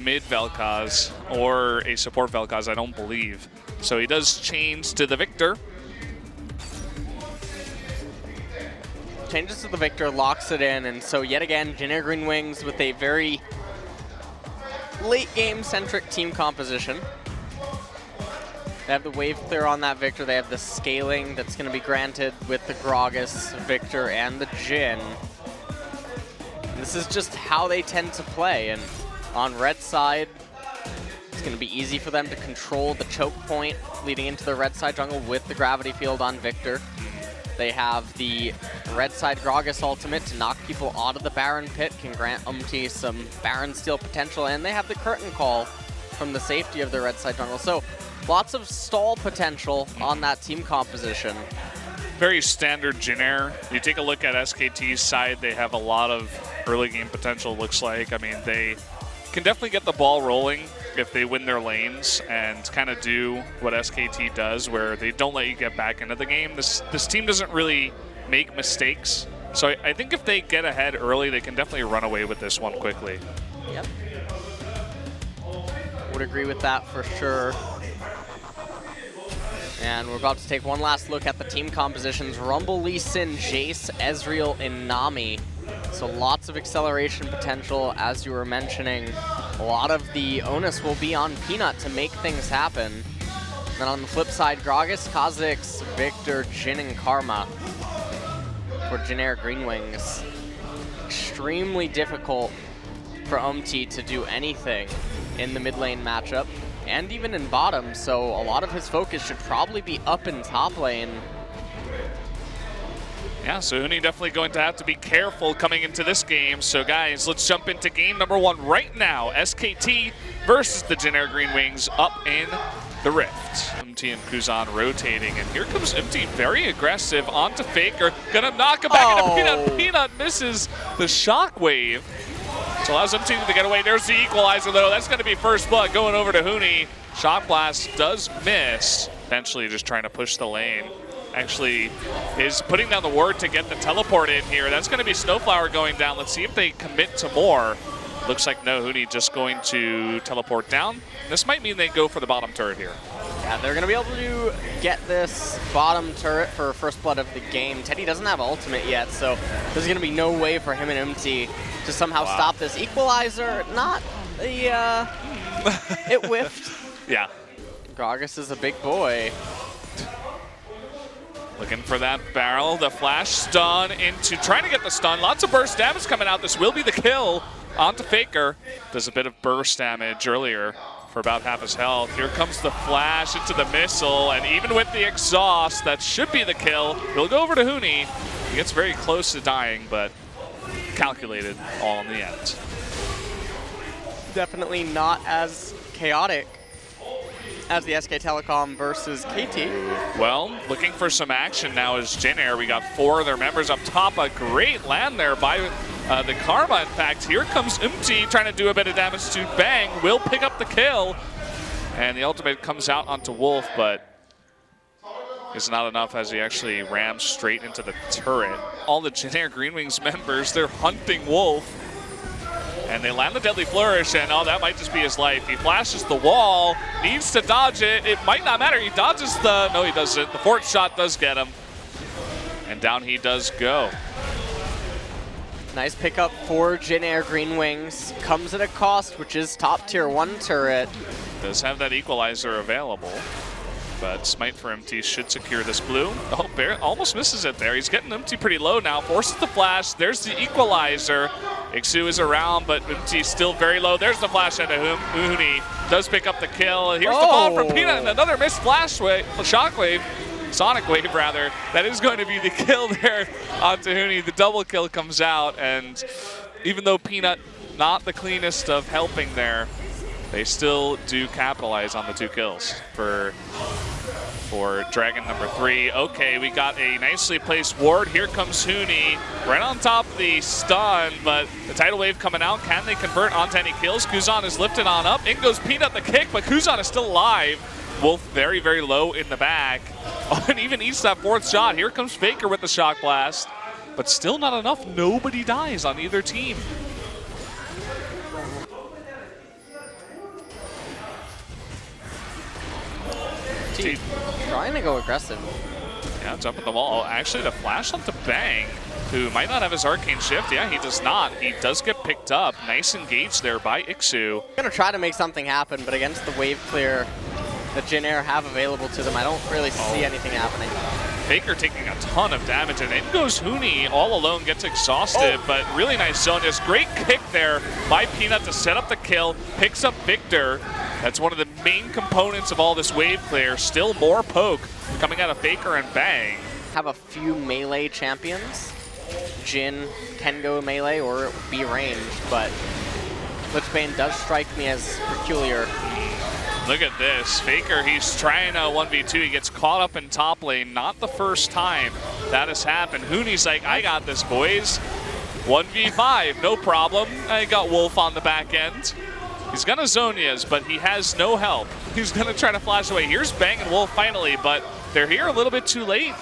mid Vel'Koz or a support Vel'Koz, I don't believe. So he does change to the Victor. Changes to the Victor, locks it in, and so yet again, Jin Green Wings with a very late game centric team composition. They have the wave clear on that Victor, they have the scaling that's going to be granted with the Gragas, Victor, and the Jin. This is just how they tend to play, and on red side, it's going to be easy for them to control the choke point leading into the red side jungle with the gravity field on Victor. They have the red side Gragas ultimate to knock people out of the Baron pit, can grant Umti some Baron steal potential, and they have the curtain call from the safety of the red side jungle. So lots of stall potential on that team composition. Very standard Jin. You take a look at SKT's side, they have a lot of early game potential, looks like. I mean, they can definitely get the ball rolling if they win their lanes and kind of do what SKT does, where they don't let you get back into the game. This team doesn't really make mistakes. So I think if they get ahead early, they can definitely run away with this one quickly. Yep. Would agree with that for sure. And we're about to take one last look at the team compositions. Rumble, Lee Sin, Jace, Ezreal, and Nami. So lots of acceleration potential, as you were mentioning. A lot of the onus will be on Peanut to make things happen. And then on the flip side, Gragas, Kha'Zix, Victor, Jin, and Karma for Jin Green Wings. Extremely difficult for Umti to do anything in the mid lane matchup, and even in bottom, so a lot of his focus should probably be up in top lane. Yeah, so Uni definitely going to have to be careful coming into this game. So guys, let's jump into game number 1 right now. SKT versus the Jin Green Wings up in the Rift. Umti and Kuzan rotating, and here comes Umti, very aggressive onto Faker. Gonna knock him back into Peanut. Peanut misses the shockwave. So allows Umti to get away. There's the equalizer though. That's gonna be first blood going over to Huni. Shock Blast does miss. Eventually just trying to push the lane. Actually is putting down the ward to get the teleport in here. That's going to be Snowflower going down. Let's see if they commit to more. Looks like no, Huni just going to teleport down. This might mean they go for the bottom turret here. Yeah, they're going to be able to get this bottom turret for first blood of the game. Teddy doesn't have ultimate yet, so there's going to be no way for him and Umti to somehow stop this. Equalizer, not the, it whiffed. Yeah. Gragas is a big boy. Looking for that barrel, the flash stun into, trying to get the stun. Lots of burst damage coming out. This will be the kill onto Faker. Does a bit of burst damage earlier for about half his health. Here comes the flash into the missile, and even with the exhaust, that should be the kill. He'll go over to Huni. He gets very close to dying, but calculated all in the end. Definitely not as chaotic as the SK Telecom versus KT. Well, looking for some action now is Jin. We got 4 of their members up top. A great land there by the Karma, in fact. Here comes Umti trying to do a bit of damage to Bang. Will pick up the kill. And the ultimate comes out onto Wolf, but is not enough as he actually rams straight into the turret. All the Jin Green Wings members, they're hunting Wolf. And they land the Deadly Flourish, and oh, that might just be his life. He flashes the wall, needs to dodge it. It might not matter. He dodges the, no he doesn't. The 4th shot does get him. And down he does go. Nice pickup for Jin Green Wings. Comes at a cost, which is top tier 1 turret. Does have that equalizer available. But Smite for Umti should secure this blue. Oh, Bear almost misses it there. He's getting Umti pretty low now. Forces the flash. There's the equalizer. Ixu is around, but Umti's still very low. There's the flash into Huni. Does pick up the kill. Here's the ball from Peanut, and another missed flash wave, shockwave. Sonic Wave, rather. That is going to be the kill there onto Huni. The double kill comes out, and even though Peanut not the cleanest of helping there, they still do capitalize on the 2 kills for Dragon number 3. Okay, we got a nicely placed ward. Here comes Huni, right on top of the stun, but the tidal wave coming out. Can they convert onto any kills? Kuzan is lifted on up. In goes Peanut the kick, but Kuzan is still alive. Wolf very, very low in the back. Oh, and even eats that 4th shot. Here comes Faker with the shock blast, but still not enough. Nobody dies on either team. T trying to go aggressive. Yeah, jumping the wall. Actually, the flash onto Bang, who might not have his arcane shift. Yeah, he does not. He does get picked up. Nice engage there by Ixu. Gonna try to make something happen, but against the wave clear that Jin Air have available to them, I don't really see anything happening. Faker taking a ton of damage, and in goes Huni all alone, gets exhausted, but really nice zone. Just great kick there by Peanut to set up the kill, picks up Victor. That's one of the main components of all this wave clear. Still more poke coming out of Faker and Bang. Have a few melee champions. Jin can go melee or be ranged, but Lichbane does strike me as peculiar. Look at this. Faker, he's trying a 1v2. He gets caught up in top lane. Not the first time that has happened. Huni's like, I got this, boys. 1v5, no problem. I got Wolf on the back end. He's gonna zone Yaz, but he has no help. He's gonna try to flash away. Here's Bang and Wolf finally, but they're here a little bit too late.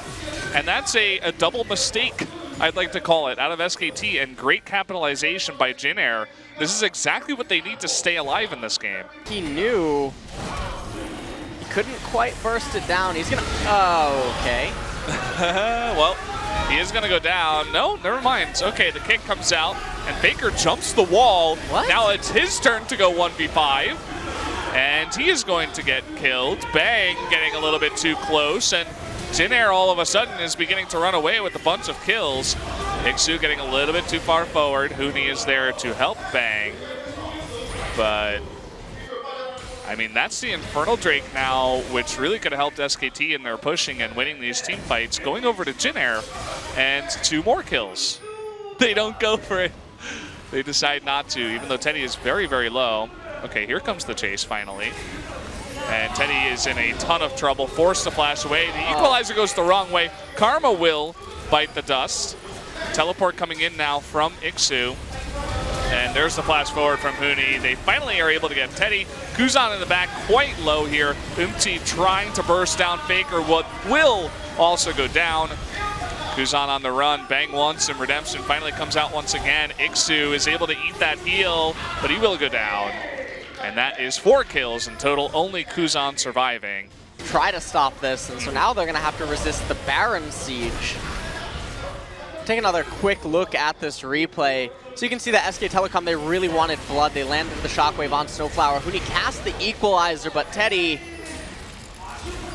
And that's a double mistake, I'd like to call it, out of SKT, and great capitalization by Jin Air. This is exactly what they need to stay alive in this game. He knew he couldn't quite burst it down. He's gonna, oh, okay. Well, he is gonna go down. No, never mind. Okay, the kick comes out, and Faker jumps the wall. What? Now it's his turn to go 1v5, and he is going to get killed. Bang getting a little bit too close, and Jin Air all of a sudden is beginning to run away with a bunch of kills. Ixu getting a little bit too far forward. Huni is there to help Bang. But, I mean, that's the Infernal Drake now, which really could have helped SKT in their pushing and winning these team fights. Going over to Jin Air, and 2 more kills. They don't go for it. They decide not to, even though Teddy is very, very low. Okay, here comes the chase finally. And Teddy is in a ton of trouble, forced to flash away. The equalizer goes the wrong way. Karma will bite the dust. Teleport coming in now from Ixu. And there's the flash forward from Huni. They finally are able to get Teddy. Kuzan in the back, quite low here. trying to burst down Faker, what will also go down. Kuzan on the run, Bang wants some redemption, finally comes out once again. Ixu is able to eat that heal, but he will go down. And that is 4 kills in total, only Kuzan surviving. Try to stop this, and so now they're gonna have to resist the Baron Siege. Take another quick look at this replay. So you can see that SK Telecom, they really wanted blood. They landed the Shockwave on Snowflower. Huni cast the equalizer, but Teddy,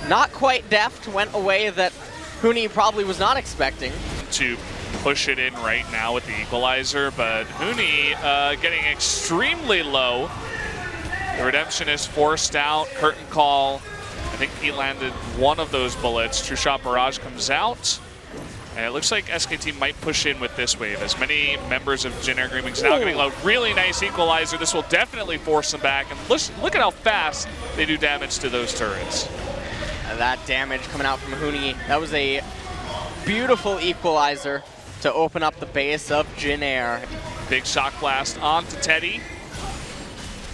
not quite deft, went away that Huni probably was not expecting. To push it in right now with the equalizer, but Huni getting extremely low. The redemption is forced out, curtain call. I think he landed one of those bullets. True Shot Barrage comes out. And it looks like SKT might push in with this wave, as many members of Jin Air Green Wings now getting low. Really nice equalizer. This will definitely force them back. And look at how fast they do damage to those turrets. And that damage coming out from Huni, that was a beautiful equalizer to open up the base of Jin Air. Big shock blast onto Teddy.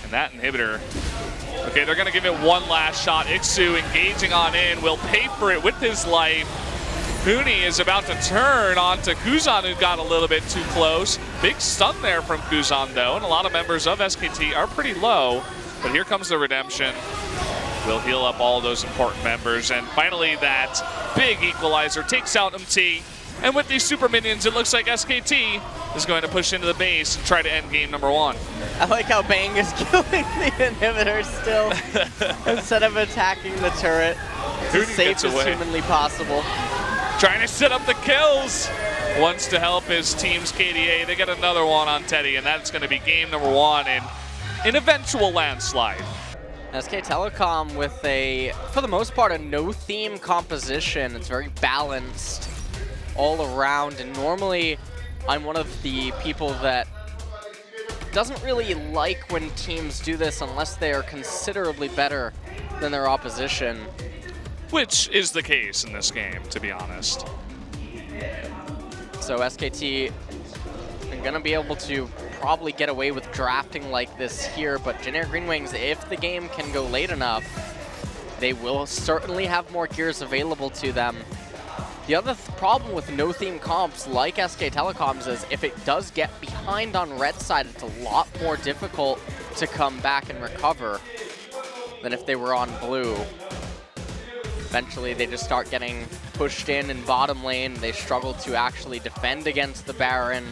And that inhibitor. Okay, they're gonna give it one last shot. Ixu engaging on in, will pay for it with his life. Huni is about to turn onto Kuzan, who got a little bit too close. Big stun there from Kuzan, though, and a lot of members of SKT are pretty low. But here comes the redemption. We'll heal up all those important members. And finally, that big equalizer takes out MT. And with these super minions, it looks like SKT is going to push into the base and try to end game number 1. I like how Bang is killing the inhibitor still instead of attacking the turret. As safe as humanly possible. Trying to set up the kills. Wants to help his team's KDA. They get another one on Teddy, and that's going to be game number 1 in an eventual landslide. SK Telecom with a, for the most part, a no-theme composition. It's very balanced all around, and normally I'm one of the people that doesn't really like when teams do this unless they are considerably better than their opposition. Which is the case in this game, to be honest. So SKT are gonna be able to probably get away with drafting like this here, but Jin Air Green Wings, if the game can go late enough, they will certainly have more gears available to them. The other problem with no-theme comps like SK Telecom's is if it does get behind on red side, it's a lot more difficult to come back and recover than if they were on blue. Eventually, they just start getting pushed in bottom lane. They struggle to actually defend against the Baron.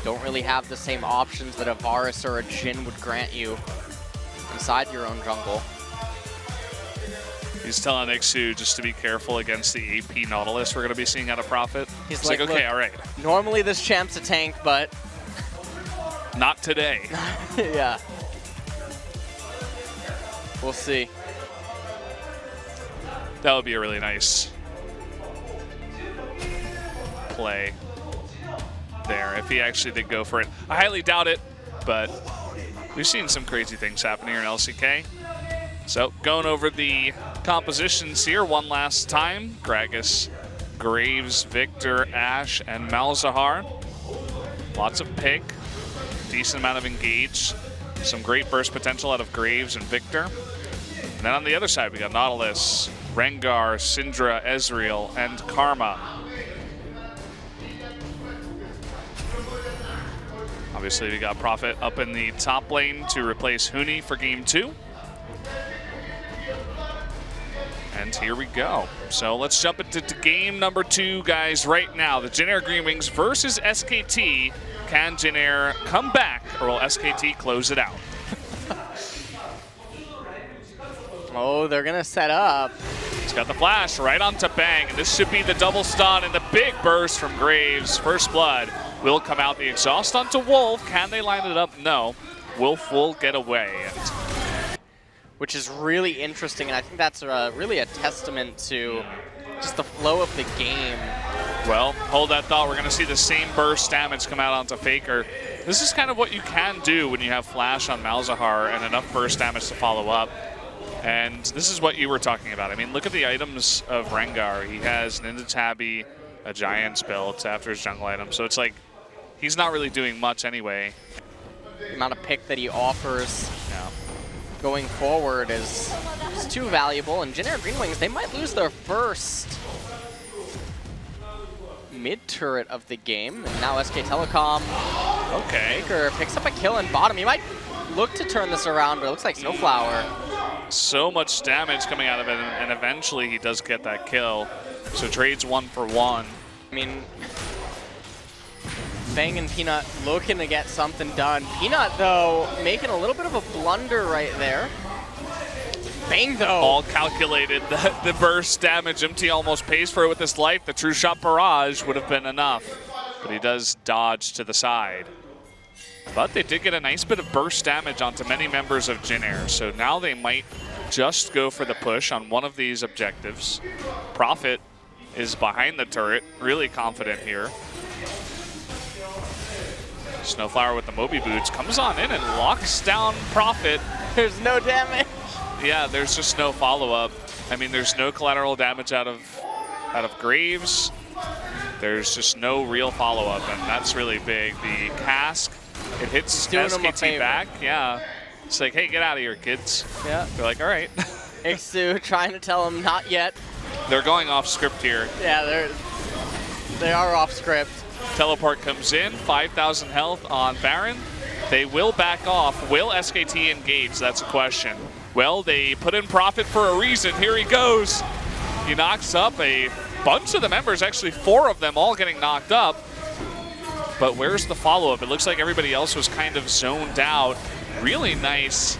Don't really have the same options that a Varus or a Jhin would grant you inside your own jungle. He's telling Ixu just to be careful against the AP Nautilus we're going to be seeing out of Prophet. He's like, okay, all right. Normally this champ's a tank, but... not today. Yeah. We'll see. That would be a really nice play there if he actually did go for it. I highly doubt it, but we've seen some crazy things happen here in LCK. So going over the compositions here one last time. Gragas, Graves, Victor, Ashe, and Malzahar. Lots of pick, decent amount of engage. Some great burst potential out of Graves and Victor. And then on the other side, we got Nautilus, Rengar, Syndra, Ezreal, and Karma. Obviously, we got Prophet up in the top lane to replace Huni for game 2. And here we go. So let's jump into game number 2, guys, right now. The Jin Air Green Wings versus SKT. Can Jin Air come back, or will SKT close it out? Oh, they're going to set up. He's got the flash right onto Bang, and this should be the double stun and the big burst from Graves. First blood will come out. The exhaust onto Wolf. Can they line it up? No. Wolf will get away. Which is really interesting, and I think that's really a testament to just the flow of the game. Well, hold that thought. We're going to see the same burst damage come out onto Faker. This is kind of what you can do when you have flash on Malzahar and enough burst damage to follow up. And this is what you were talking about. I mean, look at the items of Rengar. He has Ninja Tabby, a Giant's built after his jungle item. So it's like, he's not really doing much anyway. The amount of pick that he offers going forward is too valuable. And Jin Air Green Wings, they might lose their first mid-turret of the game. And now SK Telecom. Okay. Faker picks up a kill in bottom. He might look to turn this around, but it looks like Snowflower. So much damage coming out of it, and eventually he does get that kill. So trades 1 for 1. I mean, Bang and Peanut looking to get something done. Peanut, though, making a little bit of a blunder right there. Bang, though. All calculated. The burst damage. MT almost pays for it with his life. The True Shot Barrage would have been enough, but he does dodge to the side. But they did get a nice bit of burst damage onto many members of Jin Air, so now they might just go for the push on one of these objectives. Prophet is behind the turret, really confident here. Snowflower with the Moby Boots comes on in and locks down Prophet. There's no damage. Yeah, there's just no follow-up. I mean, there's no collateral damage out of Graves. There's just no real follow-up, and that's really big. The cask, it hits SKT back. Yeah. It's like, hey, get out of here, kids. Yeah. They're like, all right. Ixu trying to tell him not yet. They're going off script here. Yeah, they are off script. Teleport comes in, 5,000 health on Baron. They will back off. Will SKT engage? That's a question. Well, they put in Prophet for a reason. Here he goes. He knocks up a bunch of the members, actually 4 of them all getting knocked up. But where's the follow-up? It looks like everybody else was kind of zoned out. Really nice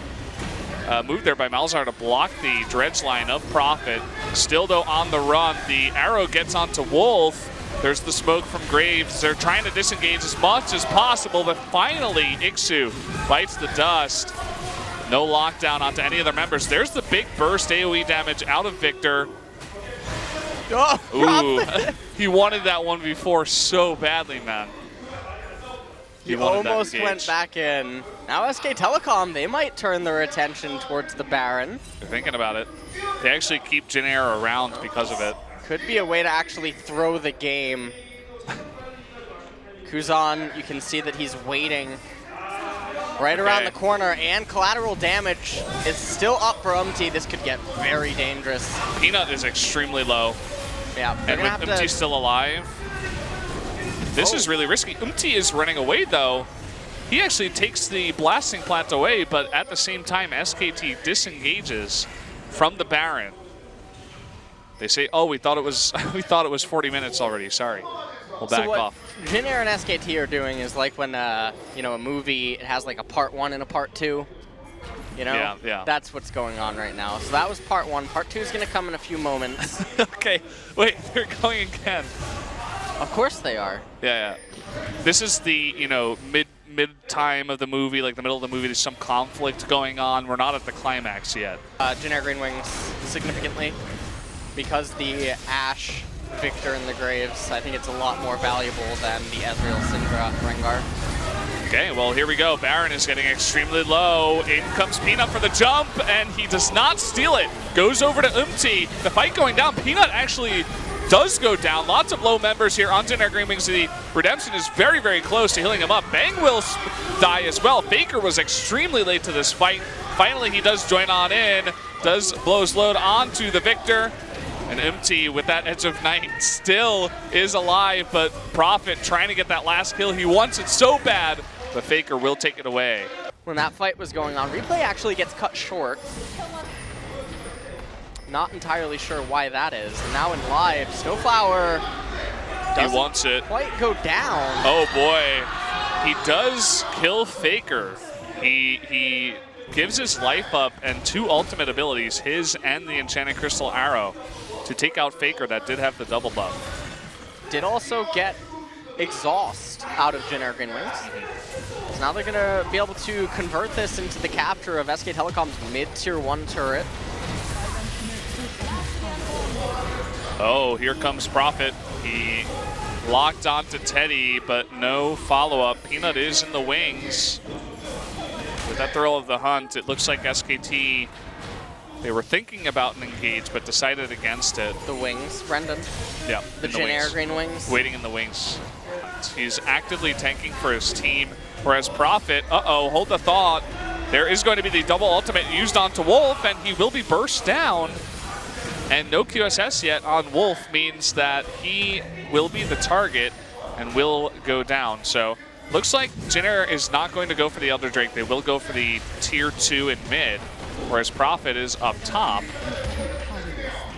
move there by Malzahar to block the dredge line of Prophet. Still, though, on the run. The arrow gets onto Wolf. There's the smoke from Graves. They're trying to disengage as much as possible, but finally Ixu bites the dust. No lockdown onto any of their members. There's the big burst AoE damage out of Victor. Oh, ooh, he wanted that one before so badly, man. He almost went back in. Now SK Telecom, they might turn their attention towards the Baron. They're thinking about it. They actually keep Jin Air around because of it. Could be a way to actually throw the game. Kuzan, you can see that he's waiting right around the corner, and collateral damage is still up for UMT. This could get very dangerous. Peanut is extremely low. Yeah, and with UMT still alive, this is really risky. UMT is running away, though. He actually takes the blasting plant away, but at the same time, SKT disengages from the Baron. They say, oh, we thought it was 40 minutes already. Sorry. We'll back off. Jin Air and SKT are doing is like when you know, a movie, it has like a part 1 and a part 2. You know? Yeah. That's what's going on right now. So that was part 1. Part 2 is going to come in a few moments. Okay. Wait, they're going again. Of course they are. Yeah. This is the, you know, mid time of the movie, like the middle of the movie. There's some conflict going on. We're not at the climax yet. Jin Air Green Wings significantly, because the Ashe Victor in the Graves, I think it's a lot more valuable than the Ezreal Syndra Rengar. Okay, well, here we go. Baron is getting extremely low. In comes Peanut for the jump, and he does not steal it. Goes over to Umti. The fight going down. Peanut actually does go down. Lots of low members here on Jin Air Green Wings. The Redemption is very, very close to healing him up. Bang will die as well. Faker was extremely late to this fight. Finally, he does join on in. Does blow his load onto the Victor. And Umti with that Edge of Night still is alive, but Prophet trying to get that last kill. He wants it so bad, but Faker will take it away. When that fight was going on, replay actually gets cut short. Not entirely sure why that is. And now in live, Snowflower doesn't quite go down. Oh boy, he does kill Faker. He gives his life up and 2 ultimate abilities, his and the Enchanted Crystal Arrow, to take out Faker that did have the double buff. Did also get exhaust out of Jin Air Green Wings. So now they're gonna be able to convert this into the capture of SK Telecom's mid-tier 1 turret. Oh, here comes Prophet. He locked onto Teddy, but no follow-up. Peanut is in the wings. With that thrill of the hunt, it looks like SKT, they were thinking about an engage, but decided against it. The wings, Brendan. Yeah. The Jin Air Green Wings. Waiting in the wings. He's actively tanking for his team, whereas Prophet, hold the thought. There is going to be the double ultimate used onto Wolf, and he will be burst down. And no QSS yet on Wolf means that he will be the target and will go down. So looks like Jin Air is not going to go for the Elder Drake. They will go for the tier 2 in mid, whereas Prophet is up top.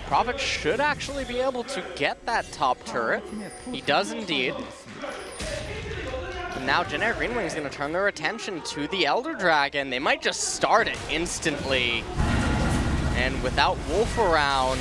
Prophet should actually be able to get that top turret. He does indeed. And now Jin Air Green Wings is going to turn their attention to the Elder Dragon. They might just start it instantly. And without Wolf around,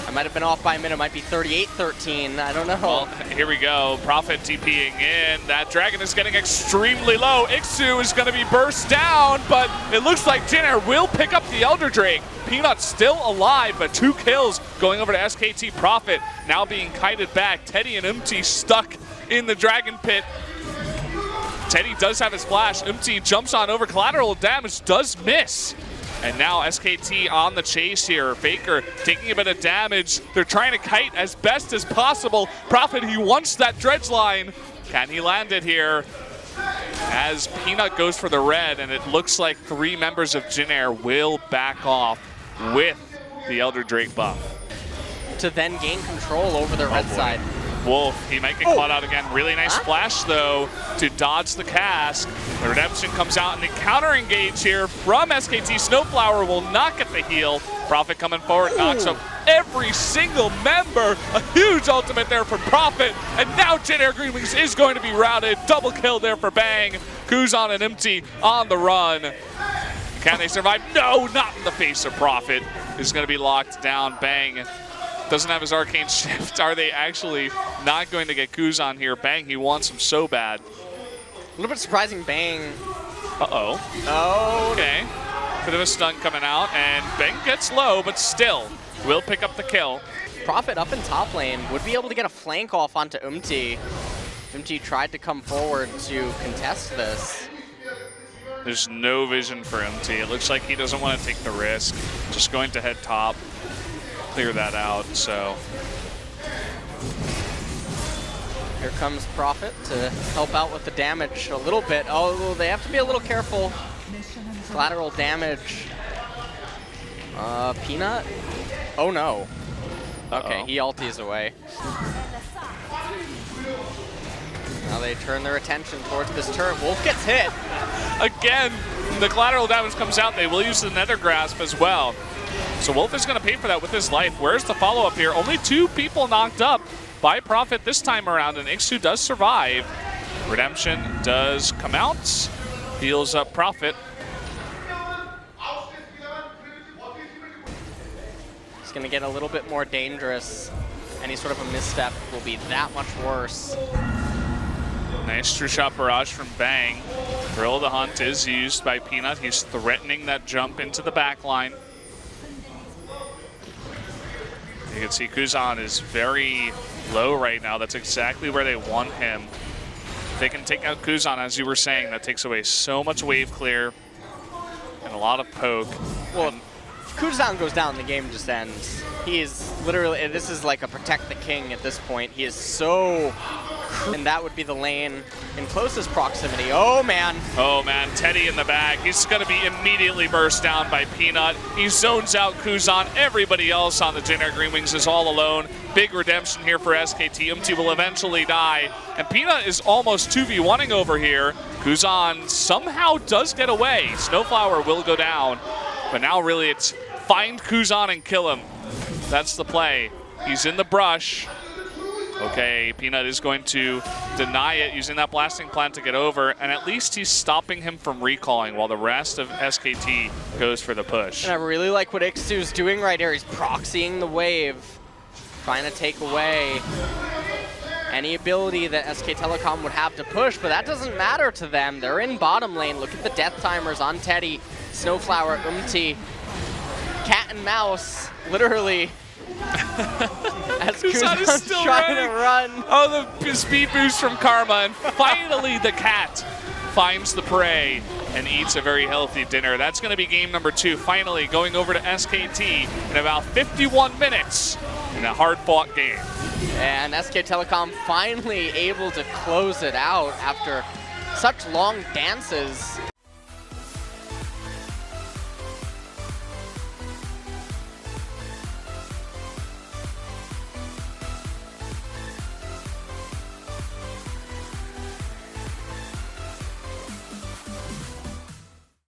I might have been off by a minute. It might be 38-13. I don't know. Well, here we go. Prophet TPing in. That dragon is getting extremely low. Ixu is going to be burst down, but it looks like Jin Air will pick up the Elder Drake. Peanut still alive, but 2 kills going over to SKT. Prophet now being kited back. Teddy and Umti stuck in the dragon pit. Teddy does have his flash. Umti jumps on over. Collateral damage does miss. And now SKT on the chase here. Faker taking a bit of damage. They're trying to kite as best as possible. Prophet, he wants that dredge line. Can he land it here? As Peanut goes for the red, and it looks like 3 members of Jin Air will back off with the Elder Drake buff. To then gain control over the red side. Wolf, he might get caught out again. Really nice flash, though, to dodge the cast. The Redemption comes out in the counter engage here from SKT. Snowflower will not get the heal. Prophet coming forward, knocks up every single member. A huge ultimate there for Prophet. And now Jin Air Green Wings is going to be routed. Double kill there for Bang. Kuzan and Empty on the run. Can they survive? No, not in the face of Prophet. Is going to be locked down. Bang doesn't have his arcane shift. Are they actually not going to get Kuzan here? Bang, he wants him so bad. A little bit surprising, Bang. Uh-oh. Oh. Okay. Bit of a stun coming out, and Bang gets low, but still will pick up the kill. Prophet up in top lane would be able to get a flank off onto Umti. Umti tried to come forward to contest this. There's no vision for Umti. It looks like he doesn't want to take the risk. Just going to head top. Clear that out, so. Here comes Prophet to help out with the damage a little bit. Oh, they have to be a little careful. Collateral damage. Peanut? Oh no. Okay, he ulties away. Now they turn their attention towards this turret. Wolf gets hit. Again, the collateral damage comes out. They will use the Nether Grasp as well. So Wolf is going to pay for that with his life. Where's the follow-up here? Only 2 people knocked up by Prophet this time around, and Ixu does survive. Redemption does come out, heals up Prophet. It's going to get a little bit more dangerous. Any sort of a misstep will be that much worse. Nice true shot barrage from Bang. Thrill of the Hunt is used by Peanut. He's threatening that jump into the back line. You can see Kuzan is very low right now. That's exactly where they want him. If they can take out Kuzan, as you were saying, that takes away so much wave clear and a lot of poke. Well, if Kuzan goes down, the game just ends. He is literally, this is like a protect the king at this point. He is so, and that would be the lane in closest proximity. Oh man. Oh man, Teddy in the back. He's gonna be immediately burst down by Peanut. He zones out Kuzan. Everybody else on the Jin Green Wings is all alone. Big redemption here for SKT. Umti will eventually die. And Peanut is almost 2v1ing over here. Kuzan somehow does get away. Snowflower will go down. But now really it's find Kuzan and kill him. That's the play. He's in the brush. Okay, Peanut is going to deny it using that blasting plant to get over, and at least he's stopping him from recalling while the rest of SKT goes for the push. And I really like what Ixu's doing right here. He's proxying the wave, trying to take away any ability that SK Telecom would have to push, but that doesn't matter to them. They're in bottom lane. Look at the death timers on Teddy, Snowflower, Umti, cat and mouse, literally. As Kuzan's still trying running. to run. Oh, the speed boost from Karma, and finally the cat finds the prey and eats a very healthy dinner. That's going to be game number 2, finally going over to SKT in about 51 minutes in a hard-fought game. And SK Telecom finally able to close it out after such long dances.